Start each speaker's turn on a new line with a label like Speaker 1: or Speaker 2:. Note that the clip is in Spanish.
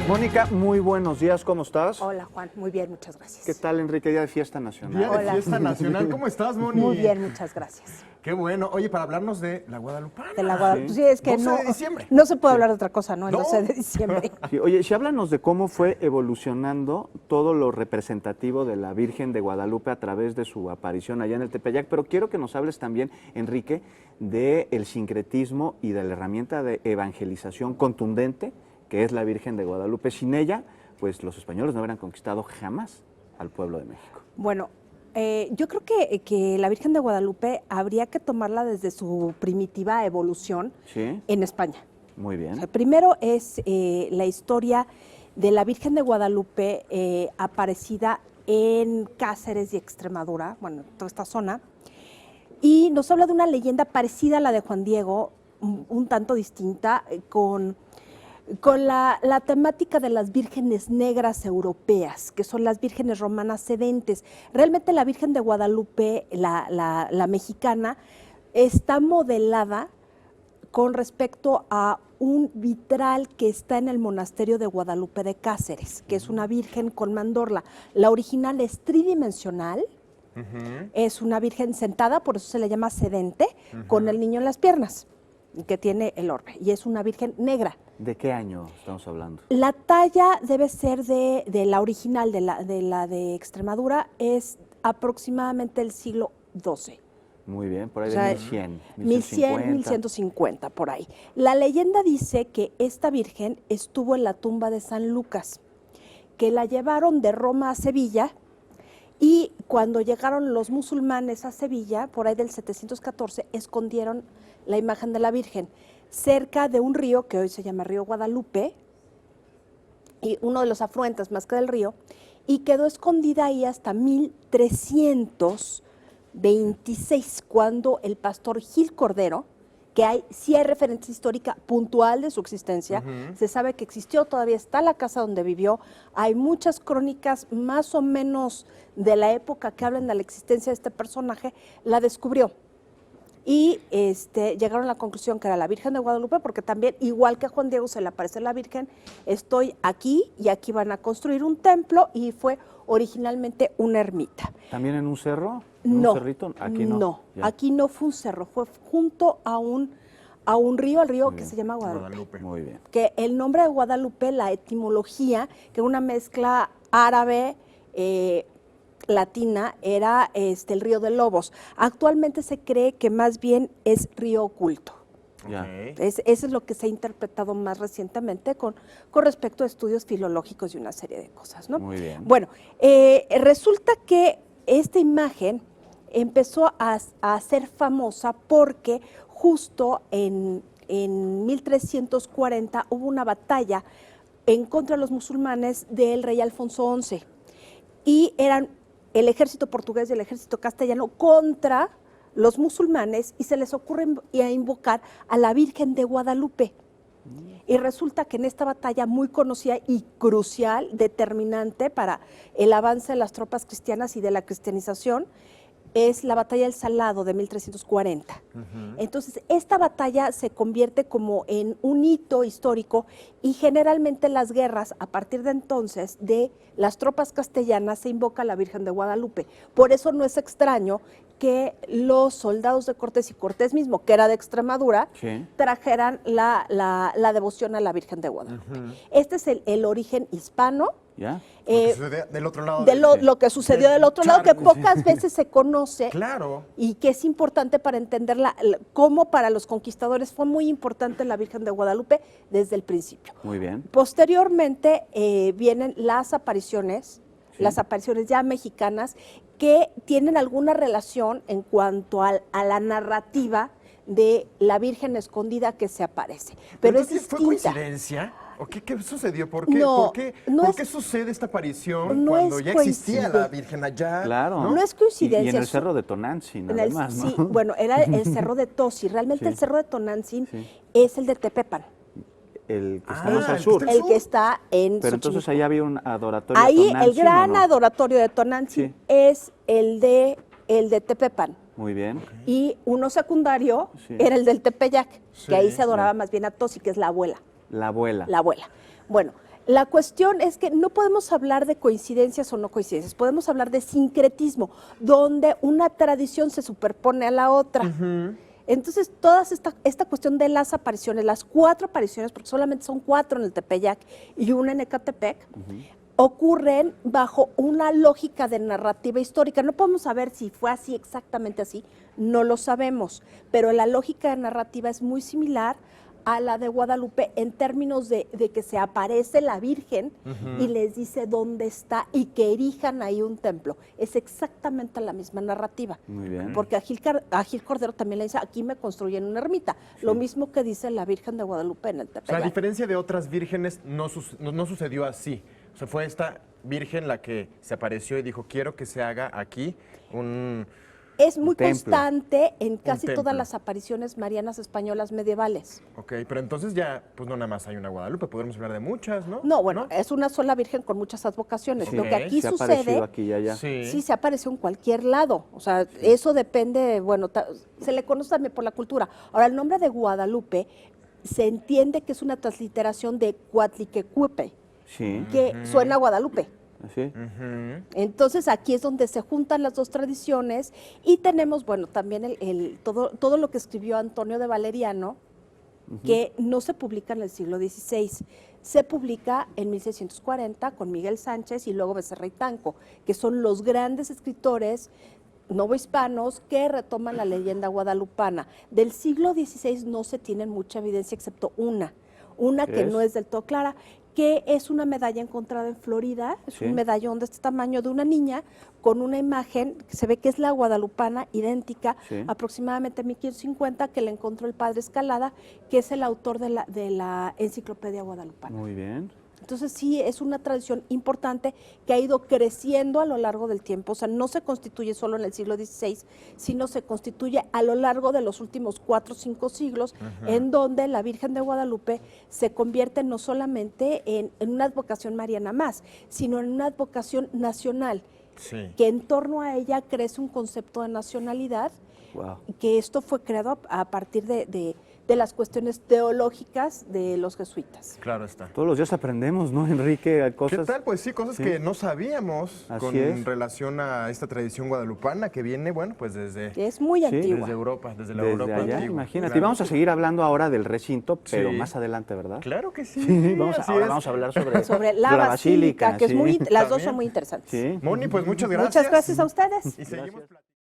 Speaker 1: Mónica, muy buenos días, ¿cómo estás?
Speaker 2: Hola, Juan, muy bien, muchas gracias.
Speaker 1: ¿Qué tal, Enrique? Día de fiesta nacional.
Speaker 3: Día de
Speaker 2: Hola.
Speaker 3: fiesta nacional. ¿Cómo estás, Moni?
Speaker 2: Muy bien, muchas gracias.
Speaker 3: Qué bueno. Oye, para hablarnos de la Guadalupana.
Speaker 2: De la Guadalupe. Sí, es que
Speaker 3: 12
Speaker 2: no,
Speaker 3: de diciembre.
Speaker 2: no se puede hablar de otra cosa, ¿no? El
Speaker 3: No.
Speaker 2: 12 de diciembre.
Speaker 1: Sí, oye, si háblanos de cómo fue evolucionando todo lo representativo de la Virgen de Guadalupe a través de su aparición allá en el Tepeyac, pero quiero que nos hables también, Enrique, del sincretismo y de la herramienta de evangelización contundente que es la Virgen de Guadalupe. Sin ella, pues los españoles no hubieran conquistado jamás al pueblo de México.
Speaker 2: Bueno, yo creo que la Virgen de Guadalupe habría que tomarla desde su primitiva evolución
Speaker 1: Sí,
Speaker 2: en España.
Speaker 1: muy
Speaker 2: O
Speaker 1: bien.
Speaker 2: sea, primero es la historia de la Virgen de Guadalupe aparecida en Cáceres y Extremadura, bueno, toda esta zona, y nos habla de una leyenda parecida a la de Juan Diego, un tanto distinta, con la temática de las vírgenes negras europeas, que son las vírgenes romanas sedentes. Realmente la Virgen de Guadalupe, la mexicana, está modelada con respecto a un vitral que está en el monasterio de Guadalupe de Cáceres, que es una virgen con mandorla. La original es tridimensional, es una virgen sentada, por eso se le llama sedente, con el niño en las piernas, que tiene el orbe, y es una virgen negra.
Speaker 1: ¿De qué año estamos hablando?
Speaker 2: La talla debe ser de la original, de la de Extremadura, es aproximadamente el siglo XII.
Speaker 1: Muy bien, por ahí
Speaker 2: O sea,
Speaker 1: de 1100,
Speaker 2: 1100, 1150, por ahí. La leyenda dice que esta virgen estuvo en la tumba de San Lucas, que la llevaron de Roma a Sevilla, y cuando llegaron los musulmanes a Sevilla, por ahí del 714, escondieron la imagen de la Virgen cerca de un río que hoy se llama Río Guadalupe, y uno de los afluentes más que del río, y quedó escondida ahí hasta 1326, cuando el pastor Gil Cordero, que sí hay referencia histórica puntual de su existencia, se sabe que existió, todavía está la casa donde vivió, hay muchas crónicas más o menos de la época que hablan de la existencia de este personaje, la descubrió. Y llegaron a la conclusión que era la Virgen de Guadalupe, porque también, igual que a Juan Diego se le aparece la Virgen, estoy aquí y aquí van a construir un templo, y fue originalmente una ermita.
Speaker 1: ¿También en un cerro? ¿En
Speaker 2: No,
Speaker 1: un cerrito? Aquí no.
Speaker 2: no,
Speaker 1: Ya.
Speaker 2: aquí no fue un cerro, fue junto a un río, al río
Speaker 1: Muy
Speaker 2: que
Speaker 1: bien.
Speaker 2: se llama Guadalupe.
Speaker 3: Guadalupe.
Speaker 1: Muy bien.
Speaker 2: Que el nombre de Guadalupe, la etimología, que es una mezcla árabe, latina, era el río de Lobos. Actualmente se cree que más bien es río oculto.
Speaker 1: Ya.
Speaker 3: Ok.
Speaker 2: Eso es lo que se ha interpretado más recientemente con respecto a estudios filológicos y una serie de cosas, ¿no?
Speaker 1: Muy bien.
Speaker 2: Bueno, resulta que esta imagen empezó a ser famosa porque justo en 1340 hubo una batalla en contra de los musulmanes del rey Alfonso XI, y eran el ejército portugués y el ejército castellano contra los musulmanes, y se les ocurre invocar a la Virgen de Guadalupe. Y resulta que en esta batalla muy conocida y crucial, determinante para el avance de las tropas cristianas y de la cristianización, es la batalla del Salado de 1340. Entonces, esta batalla se convierte como en un hito histórico, y generalmente las guerras, a partir de entonces, de las tropas castellanas, se invoca a la Virgen de Guadalupe. Por eso no es extraño que los soldados de Cortés, y Cortés mismo, que era de Extremadura,
Speaker 1: Sí.
Speaker 2: trajeran la devoción a la Virgen de Guadalupe. Este es el origen hispano.
Speaker 1: ¿Ya?
Speaker 3: Lo que sucede del otro lado.
Speaker 2: Lo que sucedió del otro lado, que
Speaker 3: charco.
Speaker 2: pocas veces se conoce.
Speaker 3: Claro.
Speaker 2: Y que es importante para entender cómo para los conquistadores fue muy importante la Virgen de Guadalupe desde el principio.
Speaker 1: Muy bien.
Speaker 2: Posteriormente vienen las apariciones ya mexicanas, que tienen alguna relación en cuanto a la narrativa de la Virgen escondida que se aparece. Pero es
Speaker 3: Entonces, ¿fue
Speaker 2: distinta.
Speaker 3: coincidencia? ¿O qué sucedió? ¿Por qué,
Speaker 2: No,
Speaker 3: ¿por qué,
Speaker 2: no
Speaker 3: por
Speaker 2: es-
Speaker 3: qué sucede esta aparición
Speaker 2: no
Speaker 3: cuando
Speaker 2: es
Speaker 3: ya existía la
Speaker 2: coincidencia.
Speaker 3: Virgen allá?
Speaker 1: Claro.
Speaker 2: No es coincidencia,
Speaker 1: Y en el
Speaker 2: es-
Speaker 1: cerro de Tonantzin,
Speaker 2: En
Speaker 1: nada
Speaker 2: el-
Speaker 1: más, ¿no?
Speaker 2: Sí, bueno, era el cerro de Tosi. Realmente
Speaker 1: Sí.
Speaker 2: el cerro de Tonantzin
Speaker 1: Sí.
Speaker 2: es el de Tepepan,
Speaker 1: El que está
Speaker 3: Ah,
Speaker 1: más al
Speaker 3: el
Speaker 1: sur.
Speaker 3: que está-
Speaker 2: el que está en
Speaker 1: Pero entonces
Speaker 2: Xochimilco.
Speaker 1: ahí había un adoratorio a
Speaker 2: Ahí el
Speaker 1: Tonantzin,
Speaker 2: gran
Speaker 1: ¿o no?
Speaker 2: adoratorio de Tonantzin
Speaker 1: Sí.
Speaker 2: es el de Tepepan.
Speaker 1: Muy bien.
Speaker 2: Y uno secundario
Speaker 1: Sí.
Speaker 2: era el del Tepeyac,
Speaker 3: Sí,
Speaker 2: que ahí se adoraba
Speaker 1: ya.
Speaker 2: más bien a Tosi, que es la abuela.
Speaker 1: La abuela.
Speaker 2: La abuela. Bueno, La cuestión es que no podemos hablar de coincidencias o no coincidencias, podemos hablar de sincretismo, donde una tradición se superpone a la otra. Entonces, toda esta cuestión de las apariciones, las 4 apariciones, porque solamente son 4 en el Tepeyac y una en Ecatepec, ocurren bajo una lógica de narrativa histórica. No podemos saber si fue así, exactamente así, no lo sabemos, pero la lógica de narrativa es muy similar a la de Guadalupe en términos de que se aparece la Virgen y les dice dónde está y que erijan ahí un templo. Es exactamente la misma narrativa.
Speaker 1: Muy bien.
Speaker 2: Porque a Gil Cordero también le dice, aquí me construyen una ermita. Lo mismo que dice la Virgen de Guadalupe en el
Speaker 3: O sea, a
Speaker 2: Tepeyac.
Speaker 3: diferencia de otras vírgenes, no sucedió así. O sea, fue esta virgen la que se apareció y dijo, quiero que se haga aquí un...
Speaker 2: Es muy
Speaker 1: templo.
Speaker 2: constante en casi
Speaker 3: templo.
Speaker 2: todas las apariciones marianas españolas medievales.
Speaker 3: Ok, pero entonces ya, pues no nada más hay una Guadalupe, podremos hablar de muchas, ¿no?
Speaker 2: No, bueno, es una sola Virgen con muchas advocaciones.
Speaker 3: Sí.
Speaker 2: Lo que aquí
Speaker 1: Se ha aparecido
Speaker 2: sucede,
Speaker 1: aquí y allá.
Speaker 2: sí se apareció en cualquier lado. O sea, eso depende, bueno, se le conoce también por la cultura. Ahora, el nombre de Guadalupe se entiende que es una transliteración de Cuatliquecuepe,
Speaker 1: Sí,
Speaker 2: que suena a Guadalupe.
Speaker 1: así.
Speaker 2: Entonces aquí es donde se juntan las dos tradiciones y tenemos, bueno, también todo lo que escribió Antonio de Valeriano, que no se publica en el siglo XVI, se publica en 1640 con Miguel Sánchez y luego Becerra y Tanco, que son los grandes escritores novohispanos que retoman la leyenda guadalupana. Del siglo XVI no se tiene mucha evidencia excepto una
Speaker 1: ¿Qué
Speaker 2: que
Speaker 1: es?
Speaker 2: no es del todo clara, que es una medalla encontrada en Florida, es
Speaker 1: Sí.
Speaker 2: un medallón de este tamaño de una niña con una imagen que se ve que es la guadalupana idéntica,
Speaker 1: Sí.
Speaker 2: aproximadamente 1550, que le encontró el padre Escalada, que es el autor de la enciclopedia guadalupana.
Speaker 1: Muy bien.
Speaker 2: Entonces sí, es una tradición importante que ha ido creciendo a lo largo del tiempo, o sea, no se constituye solo en el siglo XVI, sino se constituye a lo largo de los últimos 4 o 5 siglos, en donde la Virgen de Guadalupe se convierte no solamente en una advocación mariana más, sino en una advocación nacional,
Speaker 3: Sí.
Speaker 2: que en torno a ella crece un concepto de nacionalidad,
Speaker 1: Wow.
Speaker 2: y que esto fue creado a partir de las cuestiones teológicas de los jesuitas.
Speaker 3: Claro está.
Speaker 1: Todos los días aprendemos, ¿no, Enrique? Cosas.
Speaker 3: ¿Qué tal? Pues sí, cosas
Speaker 1: Sí.
Speaker 3: que no sabíamos
Speaker 1: Así
Speaker 3: con
Speaker 1: es.
Speaker 3: relación a esta tradición guadalupana que viene, bueno, pues desde
Speaker 2: Es muy
Speaker 1: Sí,
Speaker 2: antigua.
Speaker 3: desde Europa, desde la
Speaker 1: Desde
Speaker 3: Europa
Speaker 1: allá,
Speaker 3: antigua.
Speaker 1: imagínate.
Speaker 3: Claro.
Speaker 1: Y vamos a seguir hablando ahora del recinto, pero
Speaker 3: Sí.
Speaker 1: más adelante, ¿verdad?
Speaker 3: Claro que sí.
Speaker 1: Sí,
Speaker 3: así
Speaker 1: ahora
Speaker 3: es.
Speaker 1: vamos a hablar sobre,
Speaker 2: Sobre la basílica, que es
Speaker 1: sí.
Speaker 2: muy, las dos
Speaker 3: También.
Speaker 2: son muy interesantes.
Speaker 1: Sí.
Speaker 3: Moni, pues muchas gracias.
Speaker 2: Muchas gracias a ustedes.
Speaker 3: Y seguimos platicando.